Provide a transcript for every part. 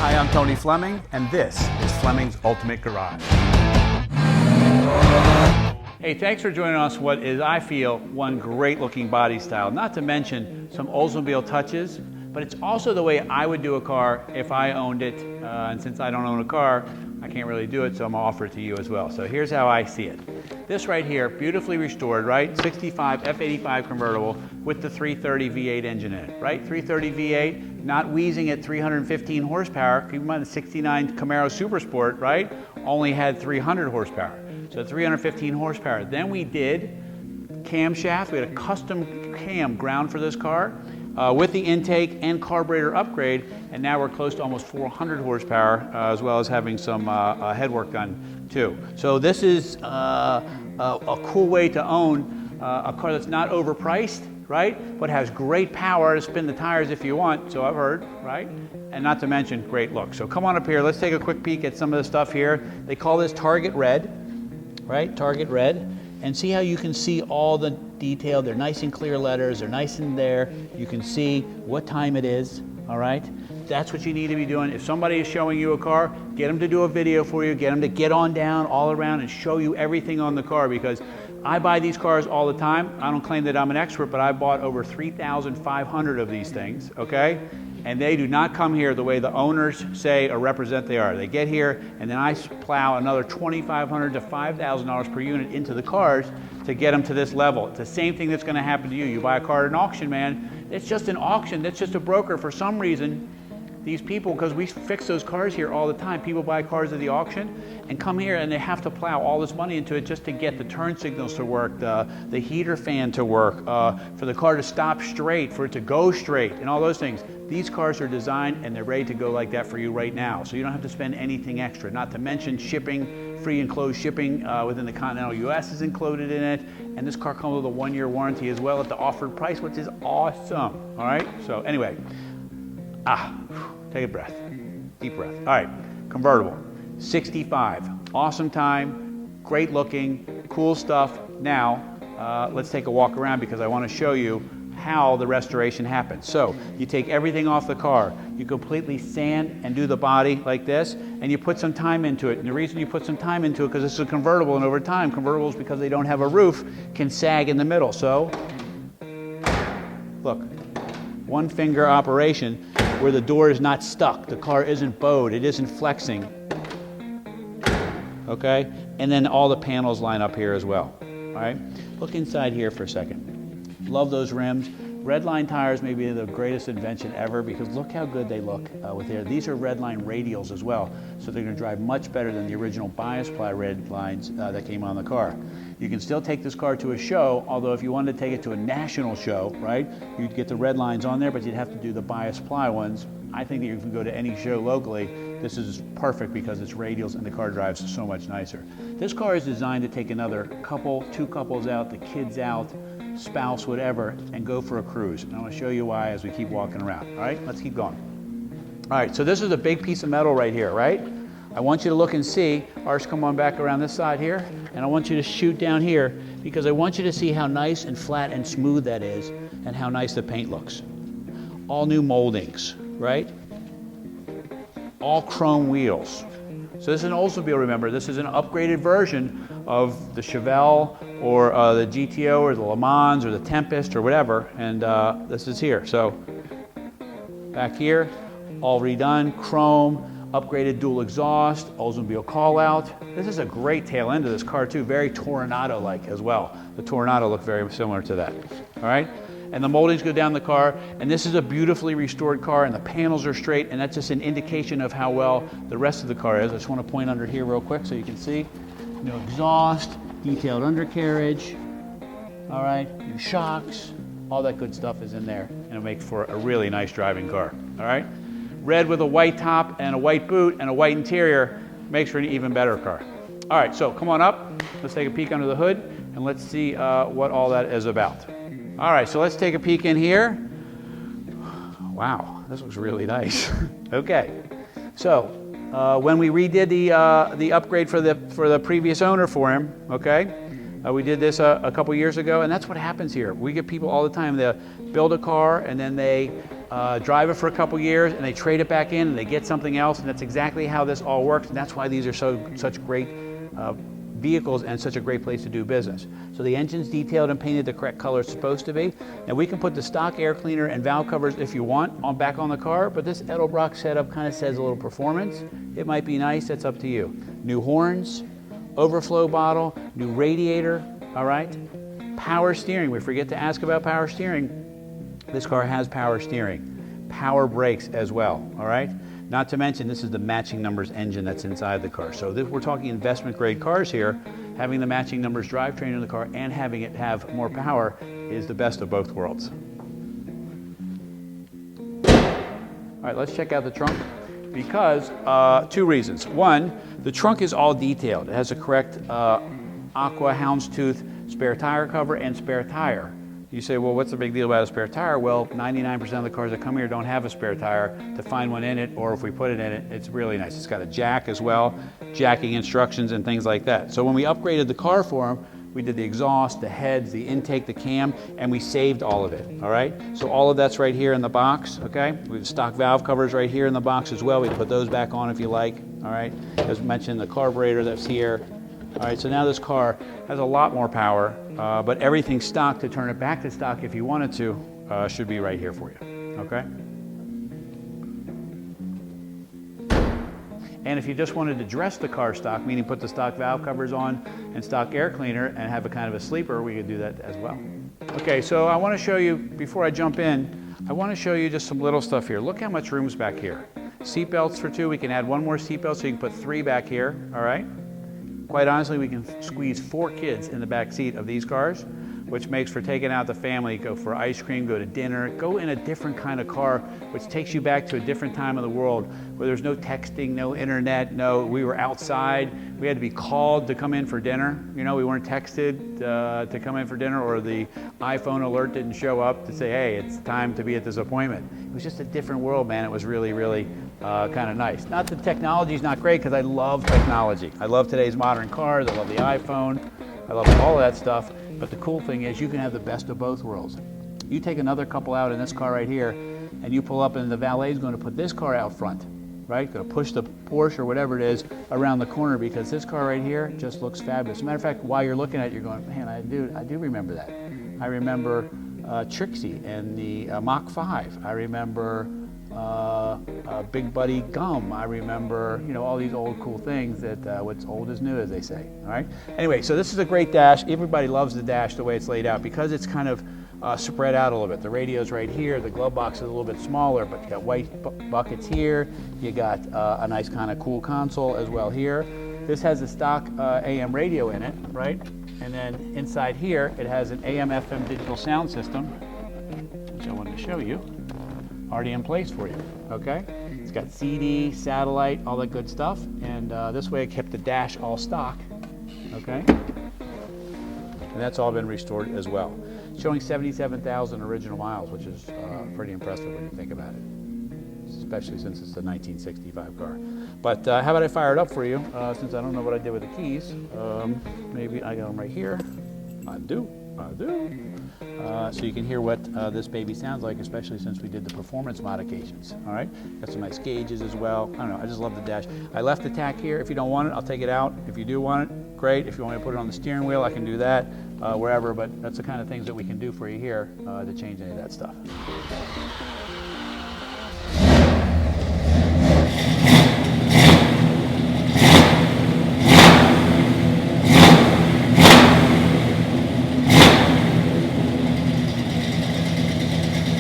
Hi, I'm Tony Fleming, and this is Fleming's Ultimate Garage. Hey, thanks for joining us. What is, I feel, one great looking body style, not to mention some Oldsmobile touches, but it's also the way I would do a car if I owned it. And since I don't own a car, I can't really do it, so I'm gonna offer it to you as well. So here's how I see it. This right here, beautifully restored, right? 65 F85 convertible with the 330 V8 engine in it, right? 330 V8, not wheezing at 315 horsepower. Keep in mind the 69 Camaro Super Sport, right? Only had 300 horsepower. So 315 horsepower. Then we did camshaft. We had a custom cam ground for this car with the intake and carburetor upgrade, and now we're close to almost 400 horsepower, as well as having some head work done too. So this is a cool way to own a car that's not overpriced, right? But has great power to spin the tires if you want, so I've heard, right? And not to mention great look. So come on up here, let's take a quick peek at some of the stuff here. They call this Target Red, right? Target Red. And see how you can see all the detail. They're nice and clear letters. They're nice in there. You can see what time it is, all right? That's what you need to be doing. If somebody is showing you a car, get them to do a video for you. Get them to get on down all around and show you everything on the car, because I buy these cars all the time. I don't claim that I'm an expert, but I bought over 3,500 of these things, okay? And they do not come here the way the owners say or represent they are. They get here, and then I plow another $2,500 to $5,000 per unit into the cars to get them to this level. It's the same thing that's gonna happen to you. You buy a car at an auction, man, it's just an auction, that's just a broker. For some reason, these people, because we fix those cars here all the time, people buy cars at the auction and come here and they have to plow all this money into it just to get the turn signals to work, the heater fan to work, for the car to stop straight, for it to go straight, and all those things. These cars are designed and they're ready to go like that for you right now. So you don't have to spend anything extra, not to mention shipping, free and closed shipping within the continental US is included in it. And this car comes with a 1-year warranty as well at the offered price, which is awesome, all right? So anyway, take a breath, deep breath. All right, convertible, 65, awesome time, great looking, cool stuff. Now, let's take a walk around because I want to show you how the restoration happens. So you take everything off the car, you completely sand and do the body like this, and you put some time into it. And the reason you put some time into it, because this is a convertible, and over time, convertibles, because they don't have a roof, can sag in the middle. So, look, one finger operation where the door is not stuck, the car isn't bowed, it isn't flexing, okay? And then all the panels line up here as well, all right? Look inside here for a second. Love those rims. Redline tires may be the greatest invention ever, because look how good they look with here. These are redline radials as well, so they're gonna drive much better than the original bias ply red lines that came on the car. You can still take this car to a show, although if you wanted to take it to a national show, right, you'd get the red lines on there, but you'd have to do the bias ply ones. I think that you can go to any show locally. This is perfect because it's radials and the car drives so much nicer. This car is designed to take another couple, 2 couples out, the kids out, spouse, whatever, and go for a cruise. And I'm gonna show you why as we keep walking around. All right, let's keep going. All right, so this is a big piece of metal right here, right? I want you to look and see. Ours, come on back around this side here, and I want you to shoot down here because I want you to see how nice and flat and smooth that is and how nice the paint looks. All new moldings, right? All chrome wheels. So this is an Oldsmobile, remember, this is an upgraded version of the Chevelle or the GTO or the Le Mans or the Tempest or whatever, and this is here. So back here, all redone, chrome, upgraded dual exhaust, Oldsmobile call out. This is a great tail end of this car too, very Toronado-like as well. The Toronado looked very similar to that, all right? And the moldings go down the car, and this is a beautifully restored car, and the panels are straight, and that's just an indication of how well the rest of the car is. I just want to point under here real quick so you can see. No exhaust, detailed undercarriage, all right, new shocks, all that good stuff is in there, and it makes for a really nice driving car, all right? Red with a white top and a white boot and a white interior makes for an even better car. All right, so come on up, let's take a peek under the hood, and let's see what all that is about. All right, so let's take a peek in here. Wow, this looks really nice. Okay, so when we redid the upgrade for the previous owner for him, okay, we did this a couple years ago, and that's what happens here. We get people all the time, they build a car and then they drive it for a couple years, and they trade it back in, and they get something else, and that's exactly how this all works, and that's why these are such great vehicles and such a great place to do business. So the engine's detailed and painted the correct color it's supposed to be. Now we can put the stock air cleaner and valve covers if you want back on the car, but this Edelbrock setup kind of says a little performance. It might be nice, that's up to you. New horns, overflow bottle, new radiator, all right? Power steering, we forget to ask about power steering. This car has power steering, power brakes as well, all right? Not to mention, this is the matching numbers engine that's inside the car. So we're talking investment grade cars here. Having the matching numbers drivetrain in the car and having it have more power is the best of both worlds. All right, let's check out the trunk because two reasons. One, the trunk is all detailed. It has a correct aqua houndstooth spare tire cover and spare tire. You say, well, what's the big deal about a spare tire? Well, 99% of the cars that come here don't have a spare tire. To find one in it, or if we put it in it, it's really nice. It's got a jack as well, jacking instructions and things like that. So when we upgraded the car for them, we did the exhaust, the heads, the intake, the cam, and we saved all of it, all right? So all of that's right here in the box, okay? We have stock valve covers right here in the box as well. We can put those back on if you like, all right? As mentioned, the carburetor that's here. All right, so now this car has a lot more power, but everything stock to turn it back to stock if you wanted to should be right here for you, okay? And if you just wanted to dress the car stock, meaning put the stock valve covers on and stock air cleaner and have a kind of a sleeper, we could do that as well. Okay, so I want to show you, before I jump in, I want to show you just some little stuff here. Look how much room's back here. Seat belts for two, we can add one more seat belt so you can put three back here, all right? Quite honestly, we can squeeze 4 kids in the back seat of these cars, which makes for taking out the family, go for ice cream, go to dinner, go in a different kind of car, which takes you back to a different time of the world where there's no texting, no internet, we were outside. We had to be called to come in for dinner. You know, we weren't texted to come in for dinner, or the iPhone alert didn't show up to say, hey, it's time to be at this appointment. It was just a different world, man. It was really, really kind of nice. Not that technology's not great, because I love technology. I love today's modern cars. I love the iPhone. I love all of that stuff. But the cool thing is you can have the best of both worlds. You take another couple out in this car right here, and you pull up and the valet is going to put this car out front, right? Going to push the Porsche or whatever it is around the corner, because this car right here just looks fabulous. As a matter of fact, while you're looking at it, you're going, man, I do remember that. I remember Trixie and the Mach 5. I remember Big Buddy Gum. I remember, you know, all these old cool things that what's old is new, as they say, all right? Anyway, so this is a great dash. Everybody loves the dash the way it's laid out because it's kind of spread out a little bit. The radio's right here. The glove box is a little bit smaller, but you got white buckets here. You got a nice kind of cool console as well here. This has a stock AM radio in it, right? And then inside here, it has an AM/FM digital sound system, which I wanted to show you. Already in place for you, okay? It's got CD, satellite, all that good stuff, and this way it kept the dash all stock, okay? And that's all been restored as well. Showing 77,000 original miles, which is pretty impressive when you think about it, especially since it's a 1965 car. But how about I fire it up for you, since I don't know what I did with the keys. Maybe I got them right here. I do. So you can hear what this baby sounds like, especially since we did the performance modifications, all right? Got some nice gauges as well. I don't know, I just love the dash. I left the tack here. If you don't want it, I'll take it out. If you do want it, great. If you want me to put it on the steering wheel, I can do that, wherever, but that's the kind of things that we can do for you here to change any of that stuff.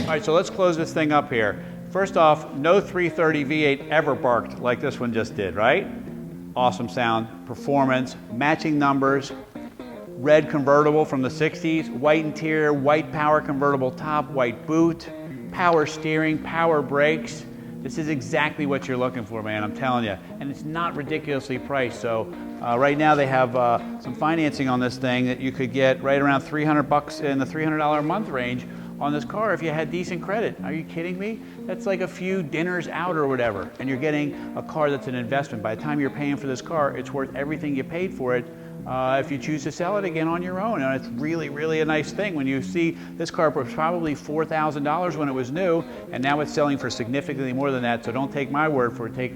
All right, so let's close this thing up here. First off, no 330 V8 ever barked like this one just did, right? Awesome sound, performance, matching numbers, red convertible from the 60s, white interior, white power convertible top, white boot, power steering, power brakes. This is exactly what you're looking for, man, I'm telling you. And it's not ridiculously priced. So right now they have some financing on this thing that you could get right around $300 in the $300 a month range on this car if you had decent credit. Are you kidding me? That's like a few dinners out or whatever, and you're getting a car that's an investment. By the time you're paying for this car, it's worth everything you paid for it if you choose to sell it again on your own. And it's really, really a nice thing when you see this car was probably $4,000 when it was new, and now it's selling for significantly more than that. So don't take my word for it. Take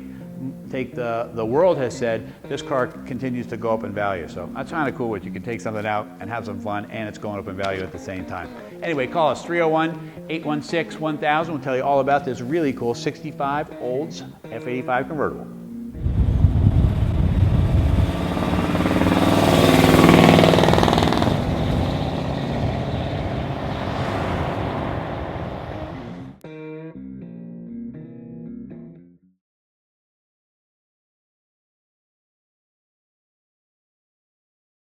the world has said this car continues to go up in value. So that's kind of cool what you can take something out and have some fun, and it's going up in value at the same time. Anyway, call us 301-816-1000. We'll tell you all about this really cool 65 Olds F85 convertible.